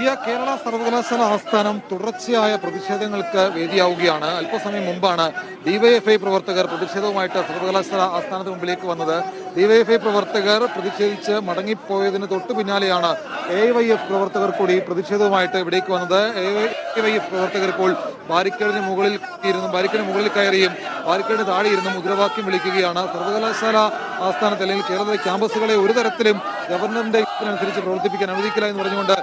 ദിവ്യ, കേരള സർവകലാശാല ആസ്ഥാനം തുടർച്ചയായ പ്രതിഷേധങ്ങൾക്ക് വേദിയാവുകയാണ്. അല്പസമയം മുമ്പാണ് ഡിവൈഎഫ്ഐ പ്രവർത്തകർ പ്രതിഷേധവുമായിട്ട് സർവകലാശാല ആസ്ഥാനത്തിന് മുമ്പിലേക്ക് വന്നത്. ഡിവൈഎഫ്ഐ പ്രവർത്തകർ പ്രതിഷേധിച്ച് മടങ്ങിപ്പോയതിന് തൊട്ടു പിന്നാലെയാണ് എഐവൈഎഫ് പ്രവർത്തകർ കൂടി പ്രതിഷേധവുമായിട്ട് ഇവിടേക്ക് വന്നത്. എഐവൈഎഫ് പ്രവർത്തകർ ഇപ്പോൾ ബാരിക്കേഡിന് മുകളിൽ കയറിയും ബാരിക്കേഡിന് താഴെയിരുന്നും മുദ്രാവാക്യം വിളിക്കുകയാണ്. സർവകലാശാല ആസ്ഥാനത്ത് അല്ലെങ്കിൽ കേരളത്തിലെ ക്യാമ്പസുകളെ ഒരു തരത്തിലും ഗവർണറിന്റെ അനുസരിച്ച് പ്രവർത്തിപ്പിക്കാൻ അനുവദിക്കില്ല എന്ന് പറഞ്ഞുകൊണ്ട്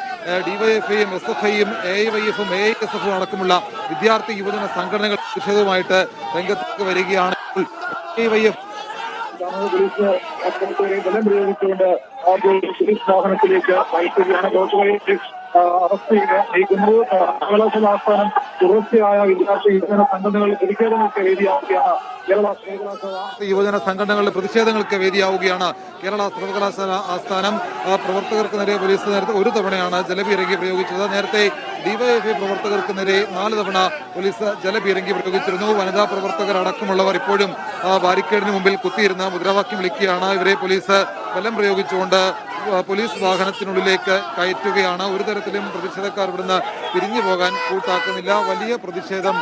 ഡിവൈഎഫ്ഐയും SFIയും എഐവൈഎഫും AISFും അടക്കമുള്ള വിദ്യാർത്ഥി യുവജന സംഘടനകൾ പ്രതിഷേധവുമായിട്ട് രംഗത്തേക്ക് വരികയാണ്. ബലം പ്രയോഗിച്ചുകൊണ്ട് പോലീസ് വാഹനത്തിലേക്ക് നയിക്കുകയാണ്. അറസ്റ്റ് നീക്കുന്നത് സർവകലാശാല ആസ്ഥാനം തുടർച്ചയായ വിദ്യാർത്ഥി യുവജന സംഘടനകളുടെ പ്രതിഷേധങ്ങൾക്ക് വേദിയാവുകയാണ്. യുവജന സംഘടനകളുടെ പ്രതിഷേധങ്ങൾക്ക് വേദിയാവുകയാണ് കേരള സർവകലാശാല ആസ്ഥാനം. പ്രവർത്തകർക്ക് നേരെ പോലീസ് നേരത്തെ ഒരു തവണയാണ് ജലപീരങ്കി പ്രയോഗിച്ചത്. നേരത്തെ ഡിവൈഎഫ്ഐ പ്രവർത്തകർക്ക് നേരെ 4 തവണ പോലീസ് ജലപീരങ്കി പ്രയോഗിച്ചിരുന്നു. വനിതാ പ്രവർത്തകർ അടക്കമുള്ളവർ ഇപ്പോഴും ബാരിക്കേഡിന് മുമ്പിൽ കുത്തിയിരുന്ന് മുദ്രാവാക്യം വിളിക്കുകയാണ്. ഇവരെ പോലീസ് ബലം പ്രയോഗിച്ചുകൊണ്ട് പോലീസ് വാഹനത്തിനുള്ളിലേക്ക് കയറ്റുകയാണ്. ഒരു തരത്തിലും പ്രതിഷേധക്കാർ ഇവിടുന്ന് പിരിഞ്ഞു പോകാൻ കൂട്ടാക്കുന്നില്ല. വലിയ പ്രതിഷേധം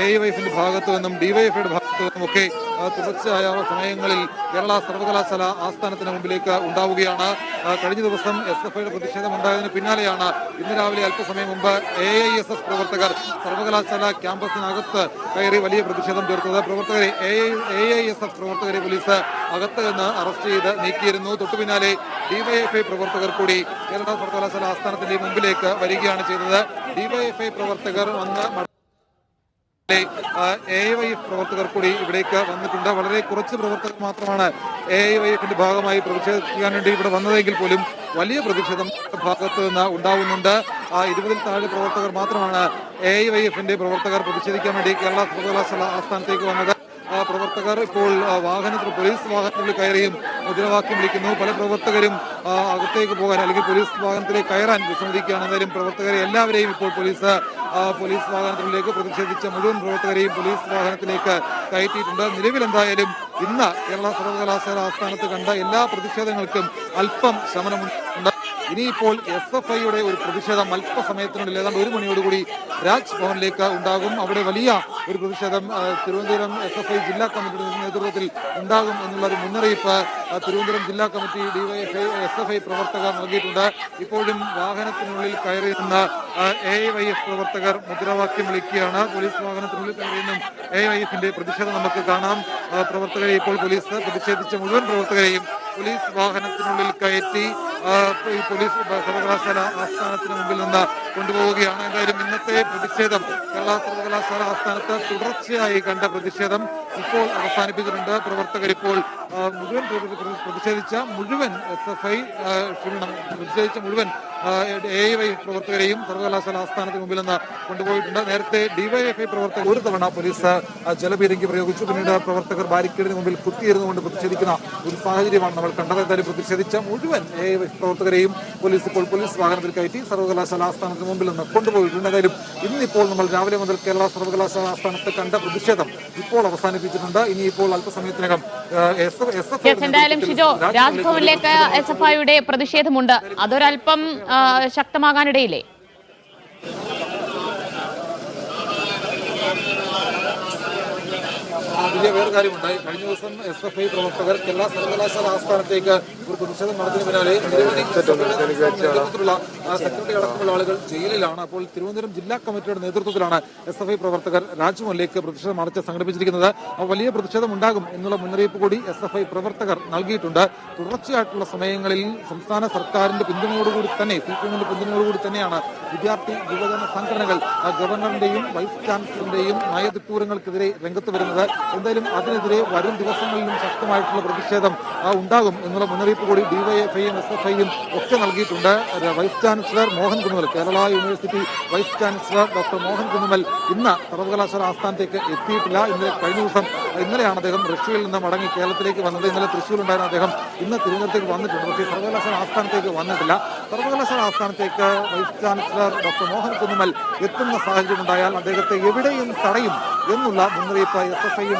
എഐവൈഎഫിന്റെ ഭാഗത്തു നിന്നും ഡിവൈഎഫ്ഐയുടെ ഭാഗത്തു നിന്നുമൊക്കെ തുടർച്ചയായ സമയങ്ങളിൽ കേരള സർവകലാശാല ആസ്ഥാനത്തിന് മുമ്പിലേക്ക് ഉണ്ടാവുകയാണ്. കഴിഞ്ഞ ദിവസം SFIയുടെ പ്രതിഷേധം ഉണ്ടായതിന് പിന്നാലെയാണ് ഇന്ന് രാവിലെ അല്പസമയം മുമ്പ് AISF പ്രവർത്തകർ സർവകലാശാല ക്യാമ്പസിനകത്ത് കയറി വലിയ പ്രതിഷേധം തീർത്തത്. പ്രവർത്തകരെ AISF പ്രവർത്തകരെ പോലീസ് അകത്ത് നിന്ന് അറസ്റ്റ് ചെയ്ത് നീക്കിയിരുന്നു. തൊട്ടു പിന്നാലെ ഡിവൈഎഫ്ഐ പ്രവർത്തകർ കൂടി കേരള സർവകലാശാല ആസ്ഥാനത്തിന്റെ മുമ്പിലേക്ക് വരികയാണ് ചെയ്തത്. ഡിവൈഎഫ്ഐ പ്രവർത്തകർ വന്ന് AIYF പ്രവർത്തകർ കൂടി ഇവിടേക്ക് വന്നിട്ടുണ്ട്. വളരെ കുറച്ച് പ്രവർത്തകർ മാത്രമാണ് AIYFിന്റെ ഭാഗമായി പ്രതിഷേധിക്കാൻ വേണ്ടി ഇവിടെ വന്നതെങ്കിൽ പോലും വലിയ പ്രതിഷേധം ഭാഗത്ത് നിന്ന് ഉണ്ടാവുന്നുണ്ട്. 20-ൽ താഴെ പ്രവർത്തകർ മാത്രമാണ് AIYFിന്റെ പ്രവർത്തകർ പ്രതിഷേധിക്കാൻ വേണ്ടി കേരള സർവകലാശാല ആസ്ഥാനത്തേക്ക് വന്നത്. പ്രവർത്തകർ ഇപ്പോൾ പോലീസ് വാഹനത്തിൽ കയറിയും മുദ്രാവാക്യം വിളിക്കുന്നു. പല പ്രവർത്തകരും അകത്തേക്ക് പോകാൻ അല്ലെങ്കിൽ പോലീസ് വാഹനത്തിലേക്ക് കയറാൻ വിസമ്മതിക്കുകയാണ്. എന്തായാലും പ്രവർത്തകരെ എല്ലാവരെയും ഇപ്പോൾ പോലീസ് വാഹനത്തിലേക്ക് പ്രതിഷേധിച്ച മുഴുവൻ പ്രവർത്തകരെയും പോലീസ് വാഹനത്തിലേക്ക് കയറ്റിയിട്ടുണ്ട്. നിലവിൽ എന്തായാലും ഇന്ന് കേരള സർവകലാശാല ആസ്ഥാനത്ത് കണ്ട എല്ലാ പ്രതിഷേധങ്ങൾക്കും അല്പം ശമനമുണ്ട്. ഇനിയിപ്പോൾ SFIയുടെ ഒരു പ്രതിഷേധം അല്പസമയത്തിനുള്ളിൽ ഏതാണ്ട് 1 മണിയോടുകൂടി രാജ്ഭവനിലേക്ക് ഉണ്ടാകും. അവിടെ വലിയ ഒരു പ്രതിഷേധം തിരുവനന്തപുരം SFI ജില്ലാ കമ്മിറ്റിയുടെ നേതൃത്വത്തിൽ ഉണ്ടാകും എന്നുള്ള ഒരു മുന്നറിയിപ്പ് തിരുവനന്തപുരം ജില്ലാ കമ്മിറ്റി ഡിവൈഎഫ്ഐ SFI പ്രവർത്തകർ നൽകിയിട്ടുണ്ട്. ഇപ്പോഴും വാഹനത്തിനുള്ളിൽ കയറി നിന്ന് AIYF പ്രവർത്തകർ മുദ്രാവാക്യം വിളിക്കുകയാണ്. പോലീസ് വാഹനത്തിനുള്ളിൽ കയറി നിന്നും AIYFിന്റെ പ്രതിഷേധം നമുക്ക് കാണാം. പ്രവർത്തകരെ ഇപ്പോൾ പോലീസ് പ്രതിഷേധിച്ച മുഴുവൻ പ്രവർത്തകരെയും പോലീസ് വാഹനത്തിനുള്ളിൽ കയറ്റി പോലീസ് സർവകലാശാല ആസ്ഥാനത്തിന് മുമ്പിൽ നിന്ന് കൊണ്ടുപോവുകയാണ്. എന്തായാലും ഇന്നത്തെ പ്രതിഷേധം കേരള സർവകലാശാല ആസ്ഥാനത്ത് തുടർച്ചയായി കണ്ട പ്രതിഷേധം ഇപ്പോൾ അവസാനിപ്പിച്ചിട്ടുണ്ട്. പ്രവർത്തകർ ഇപ്പോൾ പ്രതിഷേധിച്ച മുഴുവൻ AIYF പ്രവർത്തകരെയും സർവകലാശാല ആസ്ഥാനത്തിന് മുമ്പിൽ നിന്ന് കൊണ്ടുപോയിട്ടുണ്ട്. നേരത്തെ ഡിവൈഎഫ്ഐ പ്രവർത്തകർ ഒരു തവണ പോലീസ് ജലപീരങ്കി പ്രയോഗിച്ചു. പിന്നീട് പ്രവർത്തകർ ബാരിക്കേഡിന് മുമ്പിൽ കുത്തിയിരുന്നുകൊണ്ട് പ്രതിഷേധിക്കുന്ന ഒരു സാഹചര്യമാണ് നമ്മൾ കണ്ടത്. എന്തായാലും പ്രതിഷേധിച്ച മുഴുവൻ AIYF പ്രവർത്തകരെയും പോലീസ് ഇപ്പോൾ പോലീസ് വാഹനത്തിൽ കയറ്റി സർവകലാശാല ആസ്ഥാനത്തിന് മുമ്പിൽ നിന്ന് കൊണ്ടുപോയിട്ടുണ്ട്. എന്തായാലും ഇന്നിപ്പോൾ നമ്മൾ രാവിലെ മുതൽ കേരള സർവകലാശാല ആസ്ഥാനത്ത് കണ്ട പ്രതിഷേധം ഇപ്പോൾ അവസാനിപ്പിച്ചിട്ടുണ്ട്. ഇനിയിപ്പോൾ അല്പസമയത്തിനകം എന്തായാലും ഷിജോ, രാജ്ഭവനിലേക്ക് SFIയുടെ പ്രതിഷേധമുണ്ട്. അതൊരല്പം ശക്തമാകാനിടയില്ലേ? വലിയ വേറെ കാര്യമുണ്ടായി. കഴിഞ്ഞ ദിവസം SFI പ്രവർത്തകർ കേരള സർവകലാശാല ആസ്ഥാനത്തേക്ക് ഒരു പ്രതിഷേധം നടത്തിയതിന് പിന്നാലെ നിരവധി നേതൃത്വത്തിലുള്ള സെക്രട്ടറി അടക്കമുള്ള ആളുകൾ ജയിലിലാണ്. അപ്പോൾ തിരുവനന്തപുരം ജില്ലാ കമ്മിറ്റിയുടെ നേതൃത്വത്തിലാണ് SFI പ്രവർത്തകർ രാജ്ഭവനിലേക്ക് പ്രതിഷേധം മാർച്ച് സംഘടിപ്പിച്ചിരിക്കുന്നത്. വലിയ പ്രതിഷേധം ഉണ്ടാകും എന്നുള്ള മുന്നറിയിപ്പ് കൂടി SFI പ്രവർത്തകർ നൽകിയിട്ടുണ്ട്. തുടർച്ചയായിട്ടുള്ള സമയങ്ങളിൽ സംസ്ഥാന സർക്കാരിന്റെ പിന്തുണയോടുകൂടി തന്നെ CPMന്റെ പിന്തുണയോടുകൂടി തന്നെയാണ് വിദ്യാർത്ഥി യുവജന സംഘടനകൾ ഗവർണറിന്റെയും വൈസ് ചാൻസലറിന്റെയും നയതിട്ടൂരങ്ങൾക്കെതിരെ രംഗത്ത് വരുന്നത്. എന്തായാലും അതിനെതിരെ വരും ദിവസങ്ങളിലും ശക്തമായിട്ടുള്ള പ്രതിഷേധം ഉണ്ടാകും എന്നുള്ള മുന്നറിയിപ്പ് കൂടി ഡിവൈഎഫ്ഐയും SFIയും ഒക്കെ നൽകിയിട്ടുണ്ട്. Vice chancellor Mohan Kunnummal, Kerala university vice chancellor doctor Mohan Kunnummal ഇന്ന് സർവകലാശാല ആസ്ഥാനത്തേക്ക് എത്തിയിട്ടില്ല. ഇന്നലെയാണ് അദ്ദേഹം റഷ്യയിൽ നിന്ന് മടങ്ങി കേരളത്തിലേക്ക് വന്നത്. ഇന്നലെ തൃശ്ശൂരുണ്ടായിരുന്ന അദ്ദേഹം ഇന്ന് തിരുവനന്തപുരത്തേക്ക് വന്നിട്ടുണ്ട്. പക്ഷേ സർവകലാശാല ആസ്ഥാനത്തേക്ക് വന്നിട്ടില്ല. സർവകലാശാല ആസ്ഥാനത്തേക്ക് vice chancellor doctor Mohan Kunnummal എത്തുന്ന സാഹചര്യം ഉണ്ടായാൽ അദ്ദേഹത്തെ എവിടെയും തടയും എന്നുള്ള മുന്നറിയിപ്പ് SFIയും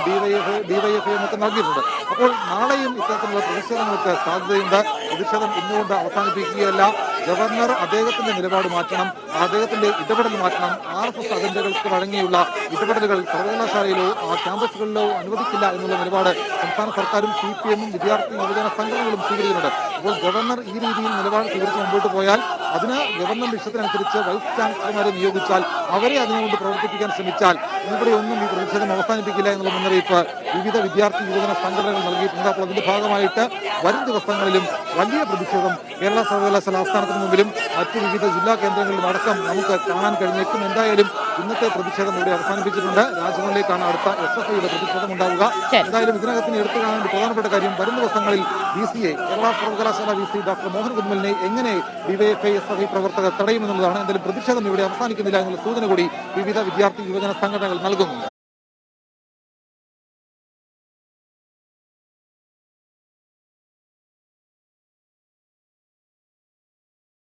ഡിവൈഎഫ്ഐയും ഒക്കെ നൽകിയിട്ടുണ്ട്. അപ്പോൾ നാളെയും ഇത്തരത്തിലുള്ള പ്രതിഷേധങ്ങൾക്ക് സാധ്യതയുണ്ട്. പ്രതിഷേധം ഇന്നുകൊണ്ട് അവസാനിപ്പിക്കുകയല്ല. ഗവർണർ അദ്ദേഹത്തിന്റെ നിലപാട് മാറ്റണം, അദ്ദേഹത്തിന്റെ ഇടപെടൽ മാറ്റണം. RSS അജണ്ടകൾക്ക് വഴങ്ങിയുള്ള ഇടപെടലുകൾ സർവകലാശാലയിലോ ക്യാമ്പസുകളിലോ അനുവദിക്കില്ല എന്നുള്ള നിലപാട് സംസ്ഥാന സർക്കാരും CPM-ഉം വിദ്യാർത്ഥി യുവജന സംഘടനകളും സ്വീകരിക്കുന്നുണ്ട്. അപ്പോൾ ഗവർണർ ഈ രീതിയിൽ നിലപാട് സ്വീകരിച്ച് മുമ്പോട്ട് പോയാൽ അതിന് ഗവർണറുടെ ഇഷ്ടത്തിനനുസരിച്ച് വൈസ് ചാൻസലർമാരെ നിയോഗിച്ചാൽ അവരെ അതിനുകൊണ്ട് പ്രവർത്തിപ്പിക്കാൻ ശ്രമിച്ചാൽ ഇവിടെയൊന്നും ഈ പ്രതിഷേധം അവസാനിപ്പിക്കില്ല എന്നുള്ള മുന്നറിയിപ്പ് വിവിധ വിദ്യാർത്ഥി യുവജന സംഘടനകൾ നൽകിയിട്ടുണ്ട്. അപ്പോൾ അതിന്റെ ഭാഗമായിട്ട് വരും ദിവസങ്ങളിലും വലിയ പ്രതിഷേധം കേരള സർവകലാശാല ആസ്ഥാനത്തിന് മുമ്പിലും മറ്റ് വിവിധ ജില്ലാ കേന്ദ്രങ്ങളിലും അടക്കം നമുക്ക് കാണാൻ കഴിഞ്ഞേക്കും. എന്തായാലും ഇന്നത്തെ പ്രതിഷേധം ഇവിടെ അവസാനിപ്പിച്ചിട്ടുണ്ട്. രാജ്ഭവനിലേക്കാണ് അടുത്ത SFIയുടെ പ്രതിഷേധം ഉണ്ടാവുക. എന്തായാലും ഇതിനകത്തിന് എടുത്തു കാണേണ്ട പ്രധാനപ്പെട്ട കാര്യം വരും ദിവസങ്ങളിൽ VCA കേരള സർവകലാശാല VC ഡോക്ടർ മോഹൻ കുന്നുമലിനെ എങ്ങനെ DYFI SFI പ്രവർത്തകർ തടയുമെന്നുള്ളതാണ്. എന്തായാലും പ്രതിഷേധം ഇവിടെ അവസാനിക്കുന്നില്ല എന്നുള്ള സൂചന കൂടി വിവിധ വിദ്യാർത്ഥി യുവജന സംഘടനകൾ നൽകുന്നു.